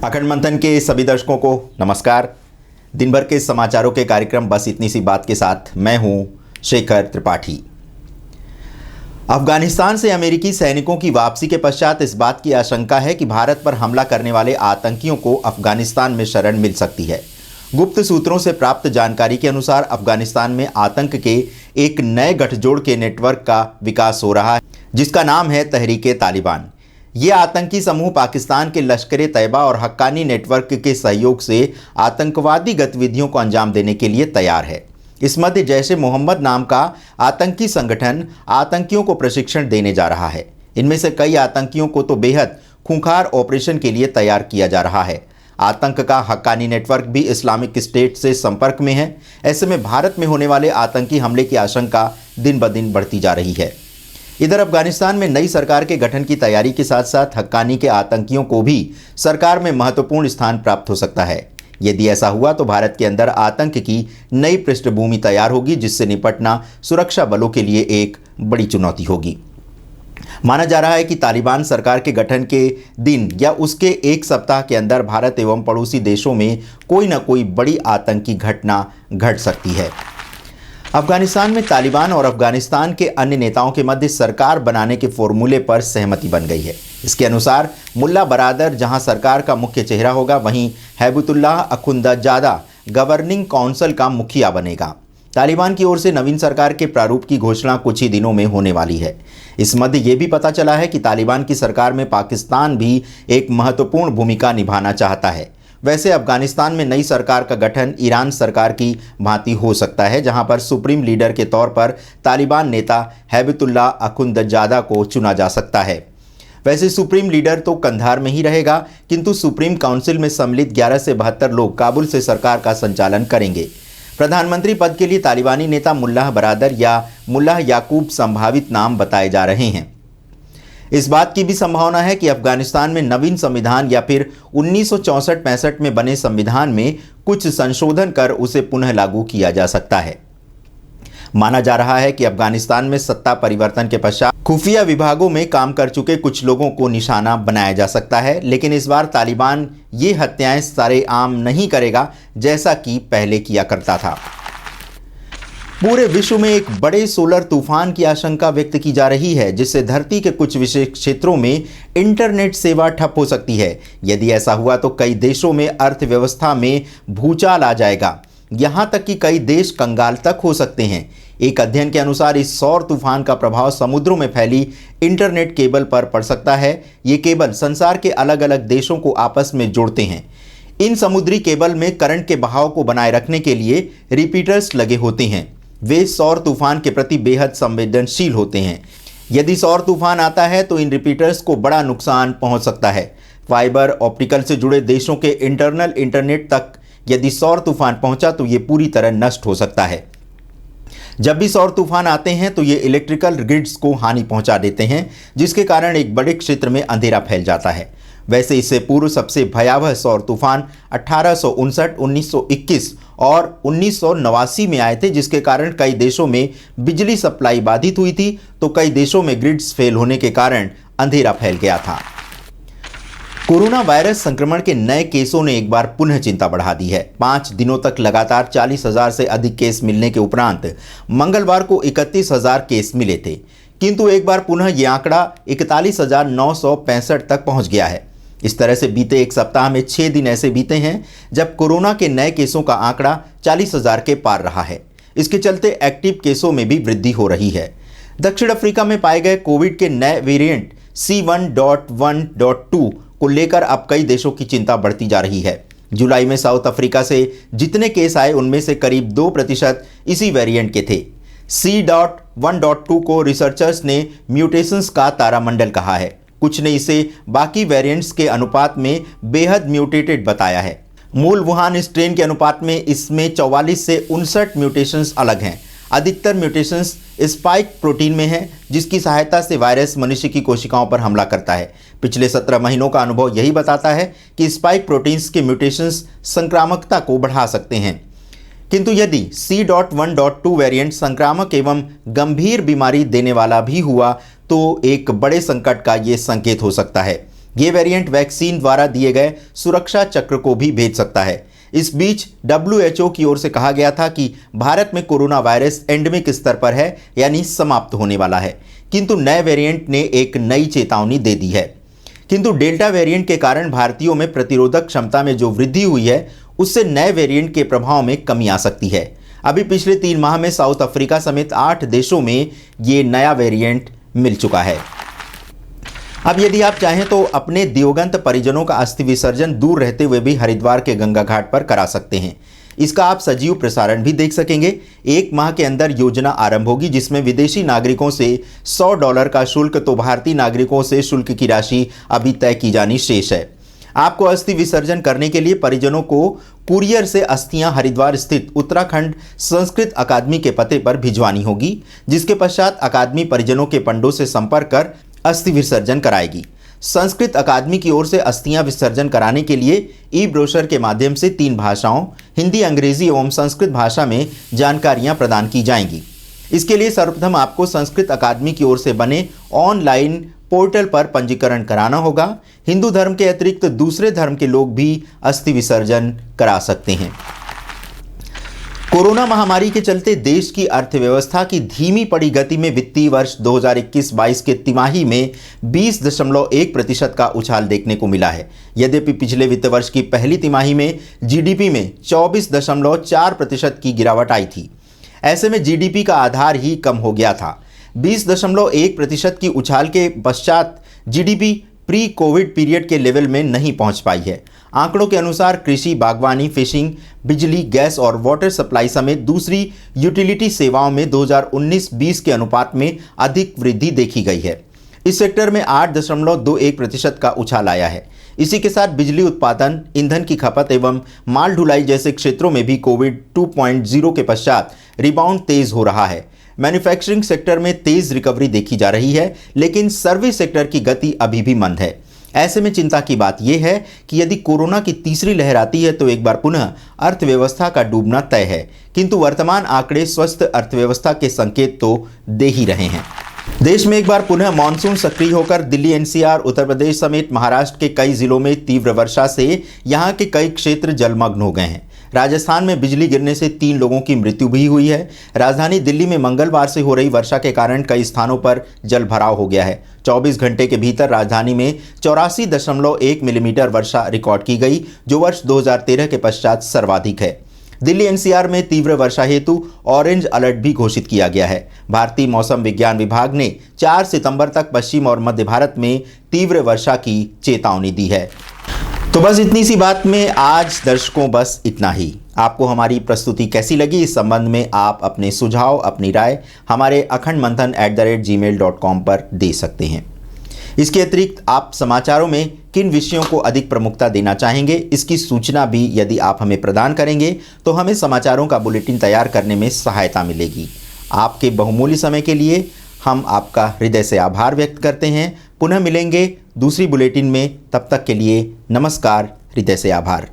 अखंड मंथन के सभी दर्शकों को नमस्कार। दिन भर के समाचारों के कार्यक्रम बस इतनी सी बात के साथ मैं हूं शेखर त्रिपाठी। अफगानिस्तान से अमेरिकी सैनिकों की वापसी के पश्चात इस बात की आशंका है कि भारत पर हमला करने वाले आतंकियों को अफगानिस्तान में शरण मिल सकती है। गुप्त सूत्रों से प्राप्त जानकारी के अनुसार अफगानिस्तान में आतंक के एक नए गठजोड़ के नेटवर्क का विकास हो रहा है, जिसका नाम है तहरीके तालिबान। ये आतंकी समूह पाकिस्तान के लश्कर-ए-तैयबा और हक्कानी नेटवर्क के सहयोग से आतंकवादी गतिविधियों को अंजाम देने के लिए तैयार है। इस मध्य जैश-ए-मोहम्मद नाम का आतंकी संगठन आतंकियों को प्रशिक्षण देने जा रहा है। इनमें से कई आतंकियों को तो बेहद खूंखार ऑपरेशन के लिए तैयार किया जा रहा है। आतंक का हक्कानी नेटवर्क भी इस्लामिक स्टेट से संपर्क में है। ऐसे में भारत में होने वाले आतंकी हमले की आशंका दिन ब दिन बढ़ती जा रही है। इधर अफगानिस्तान में नई सरकार के गठन की तैयारी के साथ साथ हक्कानी के आतंकियों को भी सरकार में महत्वपूर्ण स्थान प्राप्त हो सकता है। यदि ऐसा हुआ तो भारत के अंदर आतंक की नई पृष्ठभूमि तैयार होगी, जिससे निपटना सुरक्षा बलों के लिए एक बड़ी चुनौती होगी। माना जा रहा है कि तालिबान सरकार के गठन के दिन या उसके एक सप्ताह के अंदर भारत एवं पड़ोसी देशों में कोई न कोई बड़ी आतंकी घटना घट सकती है। अफगानिस्तान में तालिबान और अफगानिस्तान के अन्य नेताओं के मध्य सरकार बनाने के फॉर्मूले पर सहमति बन गई है। इसके अनुसार मुल्ला बरादर जहां सरकार का मुख्य चेहरा होगा, वहीं हैबतुल्लाह अखुंदजादा गवर्निंग काउंसिल का मुखिया बनेगा। तालिबान की ओर से नवीन सरकार के प्रारूप की घोषणा कुछ ही दिनों में होने वाली है। इस मध्य ये भी पता चला है कि तालिबान की सरकार में पाकिस्तान भी एक महत्वपूर्ण भूमिका निभाना चाहता है। वैसे अफगानिस्तान में नई सरकार का गठन ईरान सरकार की भांति हो सकता है, जहां पर सुप्रीम लीडर के तौर पर तालिबान नेता हैबतुल्लाह अखुंदजादा को चुना जा सकता है। वैसे सुप्रीम लीडर तो कंधार में ही रहेगा, किंतु सुप्रीम काउंसिल में सम्मिलित 11 से 72 लोग काबुल से सरकार का संचालन करेंगे। प्रधानमंत्री पद के लिए तालिबानी नेता मुल्लाह बरादर या मुल्लाह याकूब संभावित नाम बताए जा रहे हैं। इस बात की भी संभावना है कि अफगानिस्तान में नवीन संविधान या फिर 1964-65 में बने संविधान में कुछ संशोधन कर उसे पुनः लागू किया जा सकता है। माना जा रहा है कि अफगानिस्तान में सत्ता परिवर्तन के पश्चात खुफिया विभागों में काम कर चुके कुछ लोगों को निशाना बनाया जा सकता है, लेकिन इस बार तालिबान ये हत्याएं सरेआम नहीं करेगा जैसा कि पहले किया करता था। पूरे विश्व में एक बड़े सोलर तूफान की आशंका व्यक्त की जा रही है, जिससे धरती के कुछ विशेष क्षेत्रों में इंटरनेट सेवा ठप हो सकती है। यदि ऐसा हुआ तो कई देशों में अर्थव्यवस्था में भूचाल आ जाएगा। यहां तक कि कई देश कंगाल तक हो सकते हैं। एक अध्ययन के अनुसार इस सौर तूफान का प्रभाव समुद्रों में फैली इंटरनेट केबल पर पड़ सकता है। ये केबल संसार के अलग अलग देशों को आपस में जोड़ते हैं। इन समुद्री केबल में करंट के बहाव को बनाए रखने के लिए रिपीटर्स लगे होते हैं। वे सौर तूफान के प्रति बेहद संवेदनशील होते हैं। यदि सौर तूफान आता है तो इन रिपीटर्स को बड़ा नुकसान पहुंच सकता है। फाइबर ऑप्टिकल से जुड़े देशों के इंटरनल इंटरनेट तक यदि सौर तूफान पहुंचा तो ये पूरी तरह नष्ट हो सकता है। जब भी सौर तूफान आते हैं तो ये इलेक्ट्रिकल ग्रिड्स को हानि पहुंचा देते हैं, जिसके कारण एक बड़े क्षेत्र में अंधेरा फैल जाता है। वैसे इससे पूर्व सबसे भयावह सौर तूफान 1859, 1921 और 1989 में आए थे, जिसके कारण कई देशों में बिजली सप्लाई बाधित हुई थी, तो कई देशों में ग्रिड्स फेल होने के कारण अंधेरा फैल गया था। कोरोना वायरस संक्रमण के नए केसों ने एक बार पुनः चिंता बढ़ा दी है। 5 दिनों तक लगातार 40,000 से अधिक केस मिलने के उपरांत मंगलवार को 31,000 केस मिले थे, किंतु एक बार पुनः ये आंकड़ा 41,965 तक पहुंच गया है। इस तरह से बीते एक सप्ताह में 6 दिन ऐसे बीते हैं जब कोरोना के नए केसों का आंकड़ा 40,000 के पार रहा है। इसके चलते एक्टिव केसों में भी वृद्धि हो रही है। दक्षिण अफ्रीका में पाए गए कोविड के नए वेरिएंट C1.1.2 को लेकर अब कई देशों की चिंता बढ़ती जा रही है। जुलाई में साउथ अफ्रीका से जितने केस आए उनमें से करीब 2% इसी वेरिएंट के थे। C.1.2 को रिसर्चर्स ने म्यूटेशंस का तारामंडल कहा है। कुछ ने इसे बाकी वेरिएंट्स के अनुपात में बेहद म्यूटेटेड बताया है। मूल वुहान स्ट्रेन के अनुपात में इसमें 44 से 59 म्यूटेशंस अलग हैं। अधिकतर म्यूटेशंस स्पाइक प्रोटीन में हैं, जिसकी सहायता से वायरस मनुष्य की कोशिकाओं पर हमला करता है। पिछले 17 महीनों का अनुभव यही बताता है कि स्पाइक प्रोटीन्स के म्यूटेशंस संक्रामकता को बढ़ा सकते हैं। किंतु यदि C.1.2 वेरिएंट संक्रामक एवं गंभीर बीमारी देने वाला भी हुआ तो एक बड़े संकट का ये संकेत हो सकता है। ये वेरिएंट वैक्सीन द्वारा दिए गए सुरक्षा चक्र को भी भेज सकता है। इस बीच WHO की ओर से कहा गया था कि भारत में कोरोना वायरस एंडेमिक स्तर पर है, यानी समाप्त होने वाला है, किंतु नए वेरिएंट ने एक नई चेतावनी दे दी है। किंतु डेल्टा वेरिएंट के कारण भारतीयों में प्रतिरोधक क्षमता में जो वृद्धि हुई है, उससे नए वेरिएंट के प्रभाव में कमी आ सकती है। अभी पिछले 3 माह में साउथ अफ्रीका समेत 8 देशों में ये नया वेरिएंट मिल चुका है। अब यदि आप चाहें तो अपने दिवंगत परिजनों का अस्थि विसर्जन दूर रहते हुए भी हरिद्वार के गंगा घाट पर करा सकते हैं। इसका आप सजीव प्रसारण भी देख सकेंगे। 1 माह के अंदर योजना आरंभ होगी, जिसमें विदेशी नागरिकों से $100 का शुल्क तो भारतीय नागरिकों से शुल्क की राशि अभी तय की जानी शेष है। आपको अस्थि विसर्जन करने के लिए परिजनों को कुरियर से अस्थियां हरिद्वार स्थित उत्तराखंड संस्कृत अकादमी के पते पर भिजवानी होगी, जिसके पश्चात अकादमी परिजनों के पंडों से संपर्क कर अस्थि विसर्जन कराएगी। संस्कृत अकादमी की ओर से अस्थियां विसर्जन कराने के लिए ई ब्रोशर के माध्यम से 3 भाषाओं हिंदी, अंग्रेजी एवं संस्कृत भाषा में जानकारियां प्रदान की जाएंगी। इसके लिए सर्वप्रथम आपको संस्कृत अकादमी की ओर से बने ऑनलाइन पोर्टल पर पंजीकरण कराना होगा। हिंदू धर्म के अतिरिक्त दूसरे धर्म के लोग भी अस्थि विसर्जन करा सकते हैं। कोरोना महामारी के चलते देश की अर्थव्यवस्था की धीमी पड़ी गति में वित्तीय वर्ष 2021-22 के तिमाही में 20.1% का उछाल देखने को मिला है। यद्यपि पिछले वित्त वर्ष की पहली तिमाही में जीडीपी में 24.4% की गिरावट आई थी। ऐसे में जीडीपी का आधार ही कम हो गया था। 20.1% की उछाल के पश्चात जीडीपी प्री कोविड पीरियड के लेवल में नहीं पहुंच पाई है। आंकड़ों के अनुसार कृषि, बागवानी, फिशिंग, बिजली, गैस और वाटर सप्लाई समेत दूसरी यूटिलिटी सेवाओं में 2019-20 के अनुपात में अधिक वृद्धि देखी गई है। इस सेक्टर में 8.21% का उछाल आया है। इसी के साथ बिजली उत्पादन, ईंधन की खपत एवं माल ढुलाई जैसे क्षेत्रों में भी कोविड 2.0 के पश्चात रिबाउंड तेज हो रहा है। मैन्युफैक्चरिंग सेक्टर में तेज रिकवरी देखी जा रही है, लेकिन सर्विस सेक्टर की गति अभी भी मंद है। ऐसे में चिंता की बात यह है कि यदि कोरोना की तीसरी लहर आती है तो एक बार पुनः अर्थव्यवस्था का डूबना तय है, किंतु वर्तमान आंकड़े स्वस्थ अर्थव्यवस्था के संकेत तो दे ही रहे हैं। देश में एक बार पुनः मानसून सक्रिय होकर दिल्ली, एनसीआर, उत्तर प्रदेश समेत महाराष्ट्र के कई जिलों में तीव्र वर्षा से यहां के कई क्षेत्र जलमग्न हो गए हैं। राजस्थान में बिजली गिरने से 3 लोगों की मृत्यु भी हुई है। राजधानी दिल्ली में मंगलवार से हो रही वर्षा के कारण कई स्थानों पर जल भराव हो गया है। 24 घंटे के भीतर राजधानी में 84.1 मिलीमीटर वर्षा रिकॉर्ड की गई, जो वर्ष 2013 के पश्चात सर्वाधिक है। दिल्ली एनसीआर में तीव्र वर्षा हेतु ऑरेंज अलर्ट भी घोषित किया गया है। भारतीय मौसम विज्ञान विभाग ने 4 सितंबर तक पश्चिम और मध्य भारत में तीव्र वर्षा की चेतावनी दी है। तो बस इतनी सी बात में आज दर्शकों बस इतना ही। आपको हमारी प्रस्तुति कैसी लगी, इस संबंध में आप अपने सुझाव, अपनी राय हमारे akhand-manthan@gmail.com पर दे सकते हैं। इसके अतिरिक्त आप समाचारों में किन विषयों को अधिक प्रमुखता देना चाहेंगे, इसकी सूचना भी यदि आप हमें प्रदान करेंगे तो हमें समाचारों का बुलेटिन तैयार करने में सहायता मिलेगी। आपके बहुमूल्य समय के लिए हम आपका हृदय से आभार व्यक्त करते हैं। पुनः मिलेंगे दूसरी बुलेटिन में, तब तक के लिए नमस्कार, हृदय से आभार।